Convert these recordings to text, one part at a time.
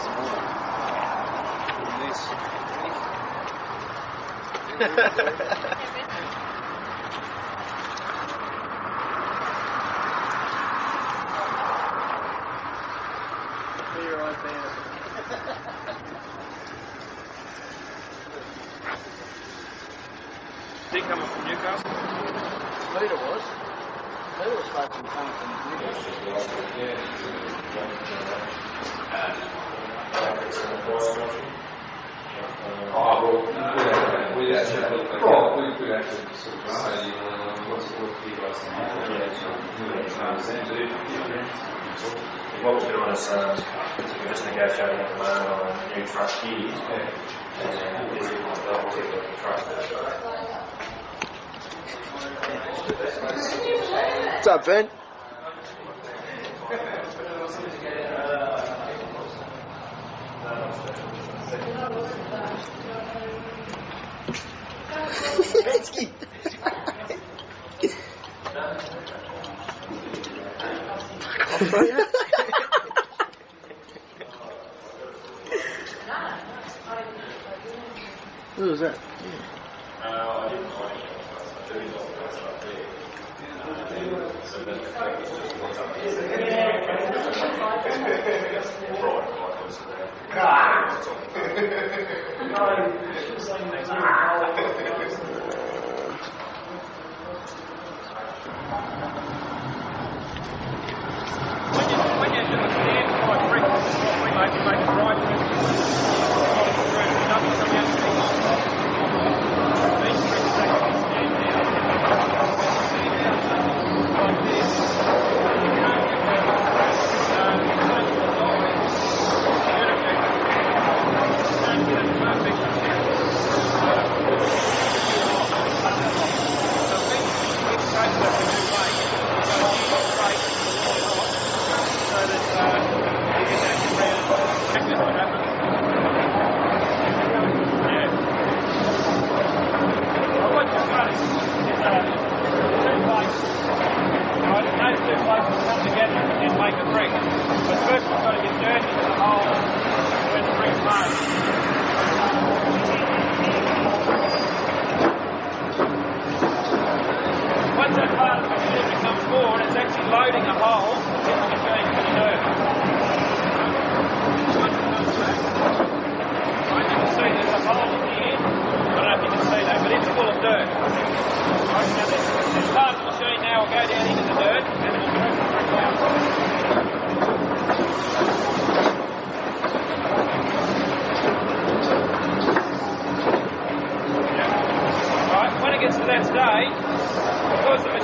Is he coming from Newcastle? Peter was. Peter was supposed to be coming from Newcastle. We actually sort of say, what's you guys what we're doing is we're just negotiating at the moment on a new trustee, and we'll keep the trust. What's up, Ben? What was that? When you do a stand quite frequently, what we make a right turn. Nothing from the outside. These tricks actually stand down. Like this. You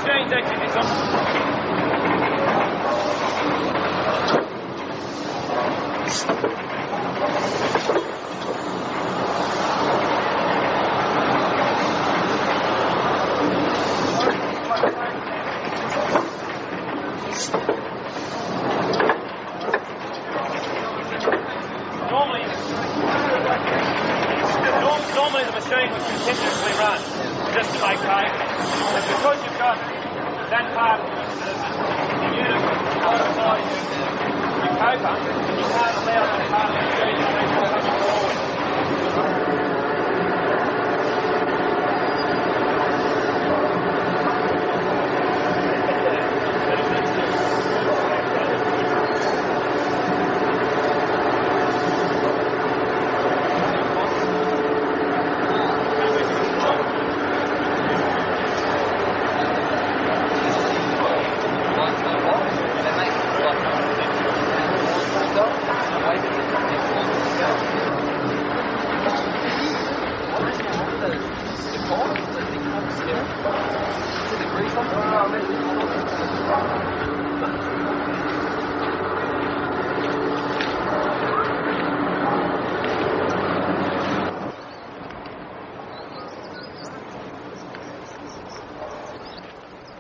can't get Normally the machine would continuously run just to make paper. But because you've got that part of the unit alongside your paper, you can't allow that part of the machine to keep coming forward.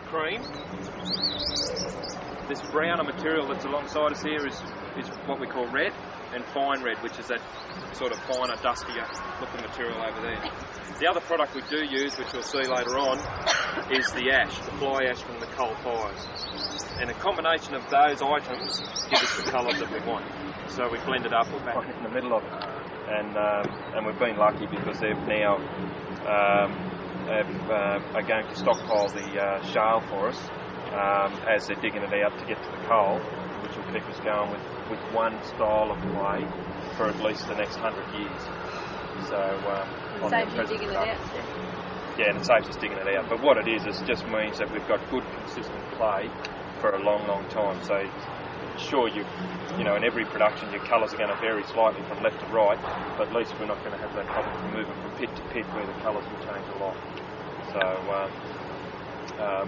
Cream. This browner material that's alongside us here is what we call red, and fine red, which is that sort of finer, dustier looking material over there. The other product we do use, which we'll see later on, is the ash, the fly ash from the coal fires. And a combination of those items give us the colours that we want. So we blend it up, we're back in the middle of it. And we've been lucky because they've now are going to stockpile the shale for us as they're digging it out to get to the coal, which will keep us going with one style of clay for at least the next 100 years. So it saves you digging it out. Yeah, and it saves us digging it out. But what it is just means that we've got good, consistent clay for a long, long time. So, sure, you know, in every production, your colours are going to vary slightly from left to right, but at least we're not going to have that problem from moving from pit to pit where the colours will change a lot. So,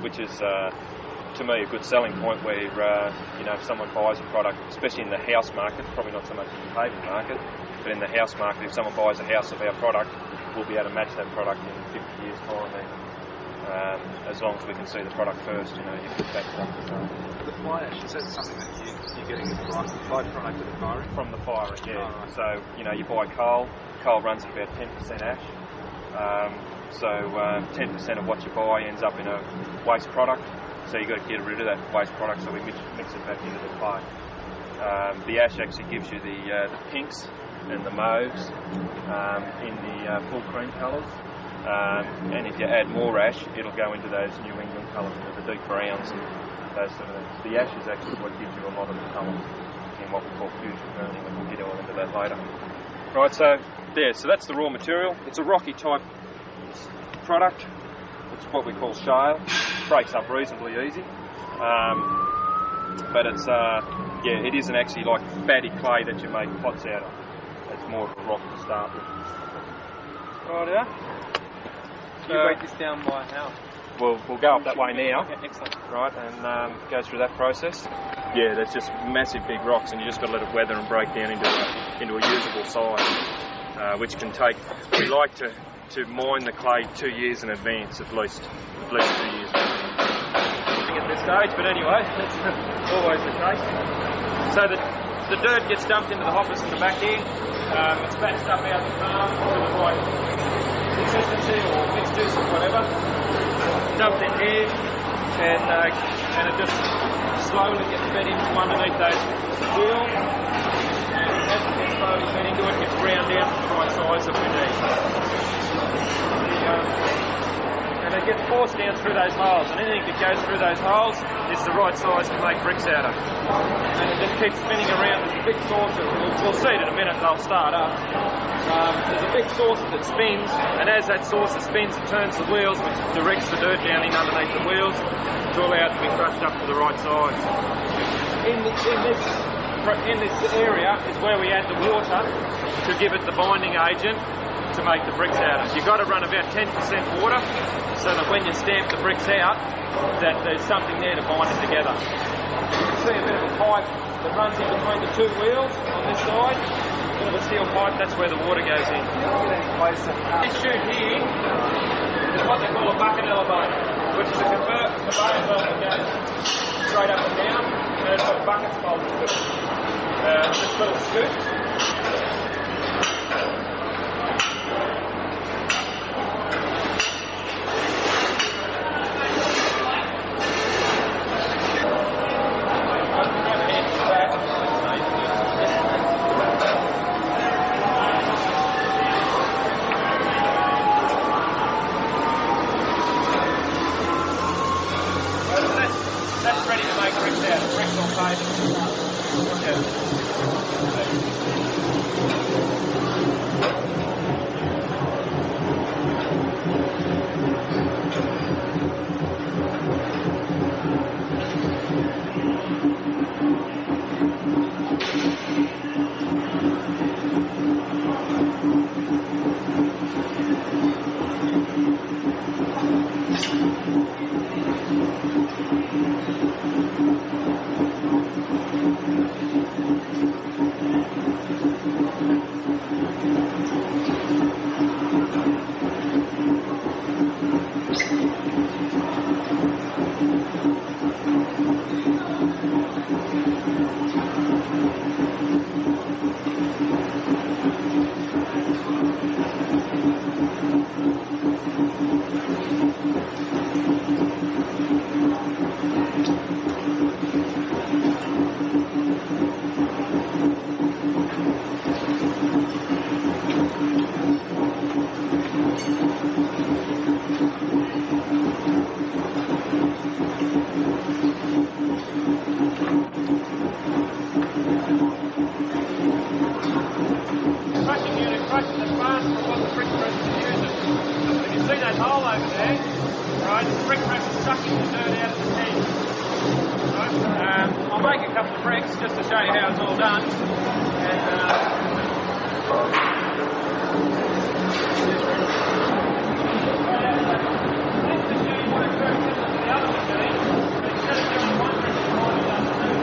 which is, to me, a good selling point where, you know, if someone buys a product, especially in the house market, probably not so much in the paving market, but in the house market, if someone buys a house of our product, we'll be able to match that product in 50 years' time. And as long as we can see the product first, you know, you can back it up. The fly ash, is that something that you're getting as a byproduct of the firing? From the firing, yeah. Oh, right. So, you know, you buy coal runs at about 10% ash. So 10% of what you buy ends up in a waste product. So you've got to get rid of that waste product, so we mix it back into the clay. The ash actually gives you the pinks and the mauves in the full cream colours. And if you add more ash, it'll go into those New England colours, into the deep browns and those sort of things. The ash is actually what gives you a lot of the colours in what we call fusion burning, and we'll get all into that later. Right, so that's the raw material. It's a rocky type product. It's what we call shale. Breaks up reasonably easy. But it's, it isn't actually like fatty clay that you make pots out of. It's more of a rock to start with. Right, You break this down by how? We'll go up that way now. Okay, excellent. Right, and go through that process. Yeah, that's just massive big rocks, and you just got to let it weather and break down into a usable size, which can take. We like to mine the clay 2 years in advance, at least 2 years. At this stage, but anyway, that's always the case. So the dirt gets dumped into the hoppers in the back here. It's batched up out the farm to the right consistency or mixed juice or whatever. Dumped in here, and it just slowly gets fed into underneath those wheels. And as it gets slowly fed into it, it gets ground down to the right size that we need. And it gets forced down through those holes, and anything that goes through those holes is the right size to make bricks out of. And it just keeps spinning around. There's a big saucer. We'll see it in a minute, they'll start up. There's a big saucer that spins, and as that saucer spins, it turns the wheels, which directs the dirt down in underneath the wheels to allow it to be crushed up to the right size. In this area is where we add the water to give it the binding agent to make the bricks out of. You've got to run about 10% water so that when you stamp the bricks out, that there's something there to bind it together. You can see a bit of a pipe that runs in between the two wheels on this side. A bit of a steel pipe, that's where the water goes in. This chute here is what they call a bucket elevator, which is a conveyor belt that goes straight up and down, and it's got buckets bolted to it. This little scoop. That's ready to make bricks out. Bricks on pavers. sucking the dirt out of the tank. Right? I'll make a couple of bricks just to show you how it's all done. This machine works very similar to the other machine, but instead of doing one brick, it's divided down to two.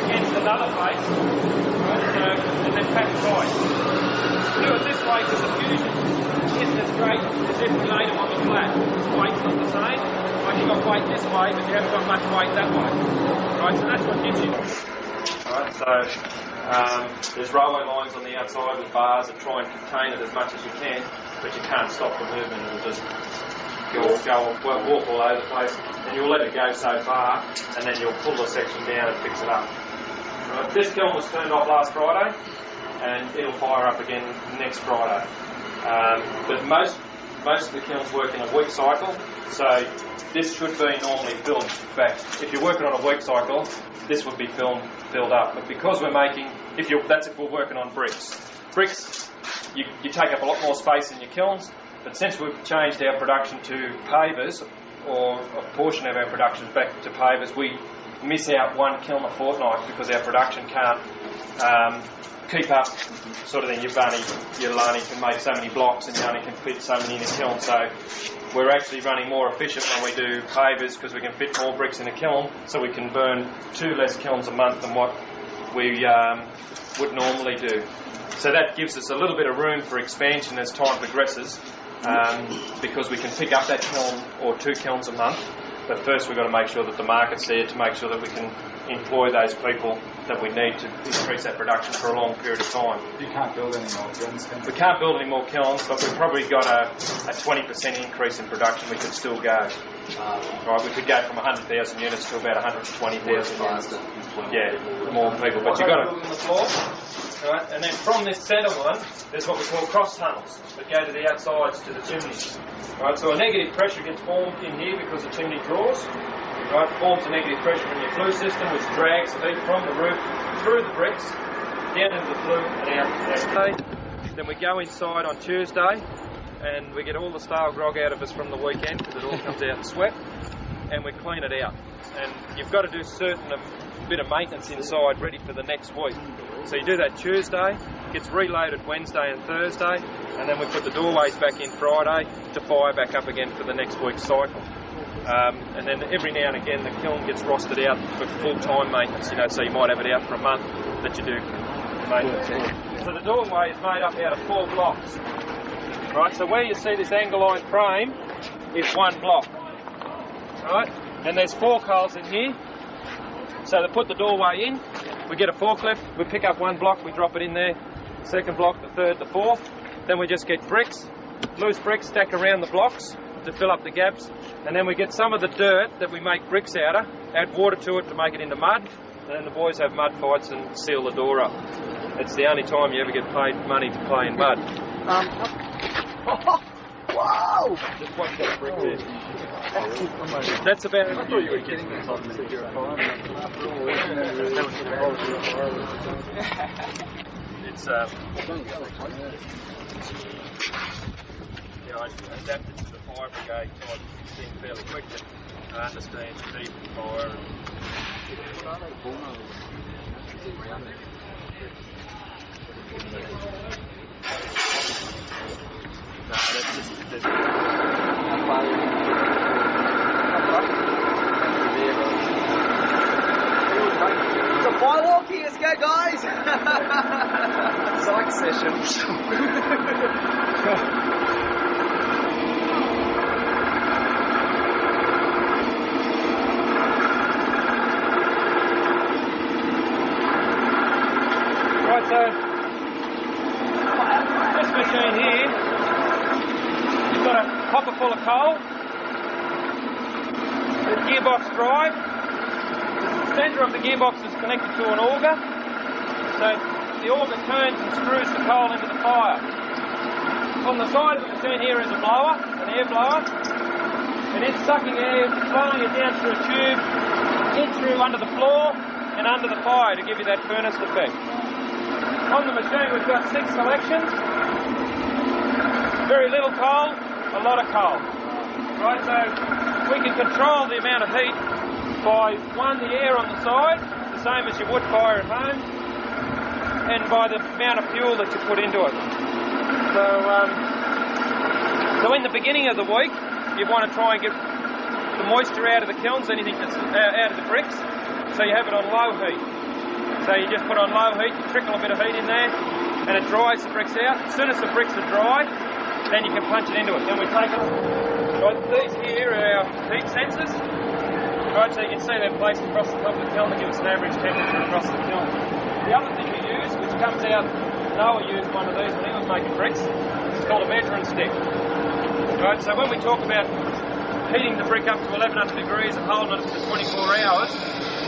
Against another place, and then pack it right. Do it this way because the fusion isn't as great as if we laid them on the flat. The weight's not the same. Like you've got weight this way, but you haven't got much weight that way. Right, so that's what gives you. Right, so there's railway lines on the outside with bars that try and contain it as much as you can, but you can't stop the movement. It'll just walk all over the place, and you'll let it go so far, and then you'll pull the section down and fix it up. Right, this kiln was turned off last Friday, and it'll fire up again next Friday. But most of the kilns work in a week cycle, so this should be normally filled. In fact, if you're working on a week cycle, this would be filled up. But because we're making, if we're working on bricks. Bricks, you take up a lot more space in your kilns. But since we've changed our production to pavers, or a portion of our production back to pavers, we miss out one kiln a fortnight because our production can't keep up sort of thing. You'll only can make so many blocks and you only can fit so many in a kiln. So we're actually running more efficient when we do pavers because we can fit more bricks in a kiln, so we can burn 2 less kilns a month than what we would normally do. So that gives us a little bit of room for expansion as time progresses. Because we can pick up that kiln or 2 kilns a month, but first we've got to make sure that the market's there to make sure that we can employ those people that we need to increase that production for a long period of time. You can't build any more kilns, can you? We can't build any more kilns, but we've probably got a 20% increase in production. We could still go. Right, we could go from 100,000 units to about 120,000 units. Yeah, more people. But you've got to build the floor. Right, and then from this centre one, there's what we call cross tunnels that go to the outsides to the chimneys. Right, so a negative pressure gets formed in here because the chimney draws. Right, forms a negative pressure in your flue system, which drags the heat from the roof through the bricks, down into the flue and out next day. Then we go inside on Tuesday, and we get all the stale grog out of us from the weekend because it all comes out in sweat, and we clean it out. And you've got to do a bit of maintenance inside ready for the next week. So you do that Tuesday, gets reloaded Wednesday and Thursday, and then we put the doorways back in Friday to fire back up again for the next week's cycle. And then every now and again the kiln gets rostered out for full-time maintenance, so you might have it out for a month that you do maintenance. So the doorway is made up out of 4 blocks. Right, so where you see this angle-line frame is 1 block. Right, and there's 4 coals in here. So they put the doorway in, we get a forklift, we pick up 1 block, we drop it in there, 2nd block, the 3rd, the 4th. Then we just get bricks, loose bricks, stack around the blocks to fill up the gaps, and then we get some of the dirt that we make bricks out of, add water to it to make it into mud, and then the boys have mud fights and seal the door up. It's the only time you ever get paid money to play in mud. Wow! Just watch that brick there. That's about. I thought you were kidding me. It's I adapted to the fire brigade type thing fairly quickly. I understand deep fire. No, that's just It's a fire walkie, let's go guys! Psych session. Right, so this machine here, you've got a hopper full of coal, the gearbox drive. The centre of the gearbox is connected to an auger, so the auger turns and screws the coal into the fire. On the side of the machine here is a blower, an air blower, and it's sucking air, blowing it down through a tube, in through under the floor and under the fire to give you that furnace effect. On the machine we've got 6 selections, very little coal, a lot of coal. Right, so we can control the amount of heat by, one, the air on the side, the same as you would fire at home, and by the amount of fuel that you put into it. So in the beginning of the week, you want to try and get the moisture out of the kilns, anything that's out of the bricks, so you have it on low heat. So you just put on low heat, you trickle a bit of heat in there, and it dries the bricks out. As soon as the bricks are dry, then you can punch it into it. Then we take it. Right, these here are our heat sensors. Right, so you can see they're placed across the top of the kiln to give us an average temperature across the kiln. The other thing we use, which comes out, Noah used one of these when he was making bricks, it's called a measuring stick. Right, so when we talk about heating the brick up to 1100 degrees and holding it for 24 hours,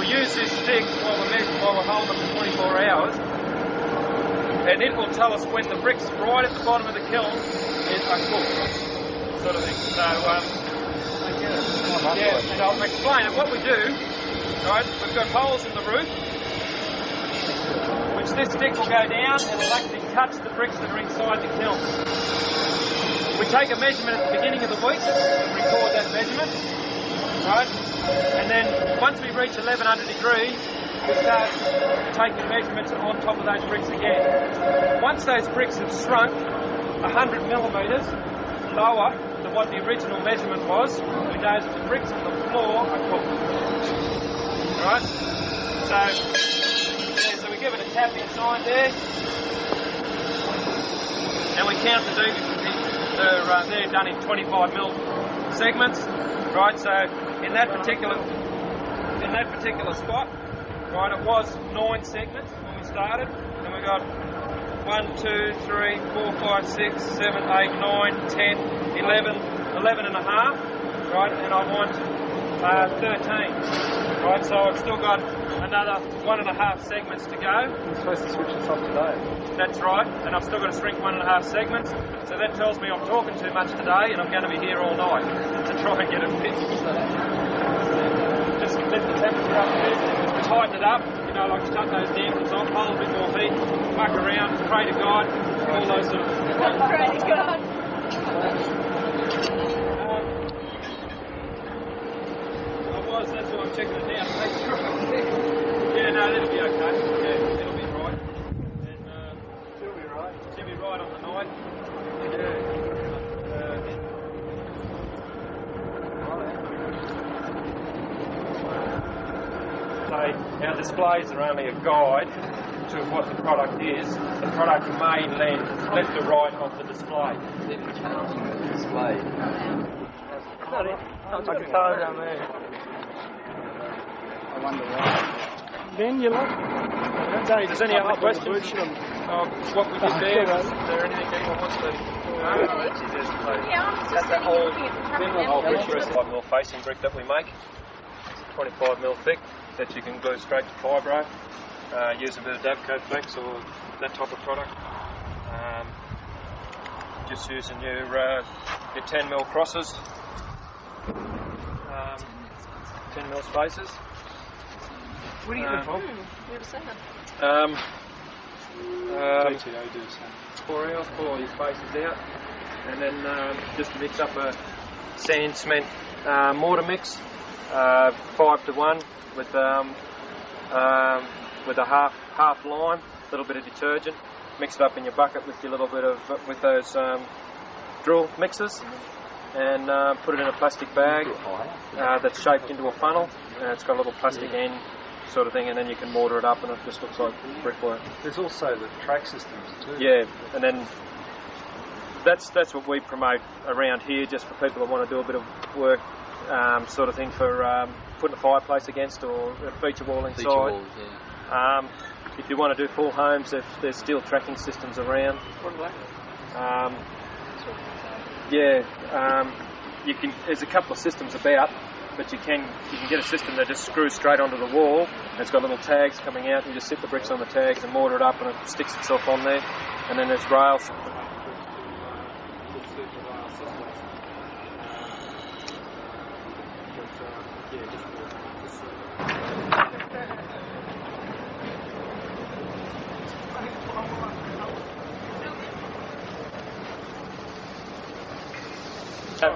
we use this stick while we're holding it for 24 hours, and it will tell us when the bricks right at the bottom of the kiln are cooked, sort of thing. So, and I'll explain it. What we do, right, we've got holes in the roof, which this stick will go down and it'll actually touch the bricks that are inside the kiln. We take a measurement at the beginning of the week and record that measurement, right? And then once we reach 1100 degrees, we start taking measurements on top of those bricks again. Once those bricks have shrunk 100 millimetres lower than what the original measurement was, we know that the bricks on the floor are cooked. Right? So we give it a tap inside there, and we count the they're done in 25mm segments. Right? So in that particular spot, right, it was 9 segments when we started, and we got 1, 2, 3, 4, 5, 6, 7, 8, 9, 10, 11 and a half, right, and I want 13, right, so I've still got another 1.5 segments to go. You're supposed to switch this off today. That's right, and I've still got to shrink 1.5 segments, so that tells me I'm talking too much today and I'm going to be here all night to try and get it fixed. Just lift the temperature up a bit, tighten it up, you know, like shut those dampers off, hold a bit more heat, muck around, pray to God, all those sort of things. Pray to God. That's why I'm checking it now to make sure. Yeah, no, it'll be okay. Yeah, it'll be right. And, It'll be right. Should be right on the night. Our displays are only a guide to what the product is. The product may land left or right of the display. Display. I can tell down there. I wonder why. Ben, you look. If there's any other questions of what we did there, is there anything anyone wants to Yeah, I'm just sitting here looking at the camera. 25mm facing brick that we make, 25mm thick, that you can glue straight to fibro. Use a bit of Davco Flex or that type of product. Just using your 10mm crosses. 10mm spacers. Where do you get them from? Never seen it. GTO do the same. Pull all your spacers out, and then just mix up a sand cement mortar mix, 5-to-1 with a half lime, a little bit of detergent. Mix it up in your bucket with your little bit of those drill mixers, and put it in a plastic bag that's shaped into a funnel, and it's got a little plastic end sort of thing, and then you can mortar it up, and it just looks like brickwork. There's also the track systems too. Yeah, and then that's what we promote around here, just for people that want to do a bit of work, sort of thing, for putting a fireplace against, or a feature wall inside. Feature walls, yeah. If you want to do full homes, if there's still tracking systems around. What are they? You can. There's a couple of systems about, but you can get a system that just screws straight onto the wall. And it's got little tags coming out, and you just sit the bricks on the tags and mortar it up, and it sticks itself on there. And then there's rails.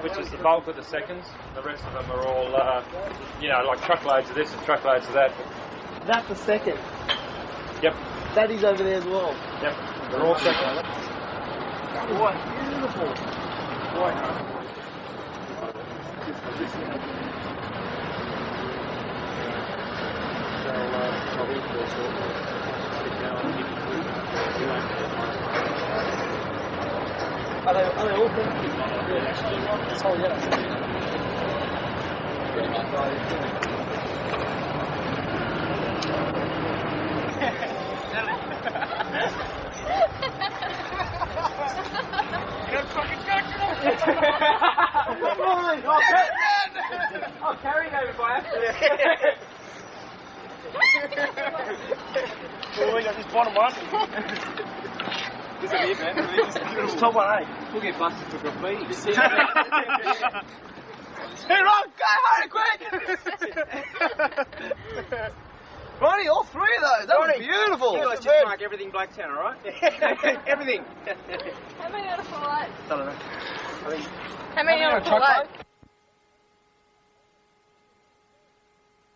Which is the bulk of the seconds. The rest of them are all, like truckloads of this and truckloads of that. That's a second. Yep. Daddy's over there as well. Yep. They're all seconds. What? Beautiful. Are they all good? Yeah. Oh, yeah. I'll carry it over by accident. Well, we got this bottom one. This is it, man. It's top one, eh? We'll get busted for graffiti. Hey, Ron, go home quick! Ronnie, all three of those. That was beautiful. Let's just mark everything Blacktown, alright? Everything. How many on a full eight? I don't know. How many on a full eight?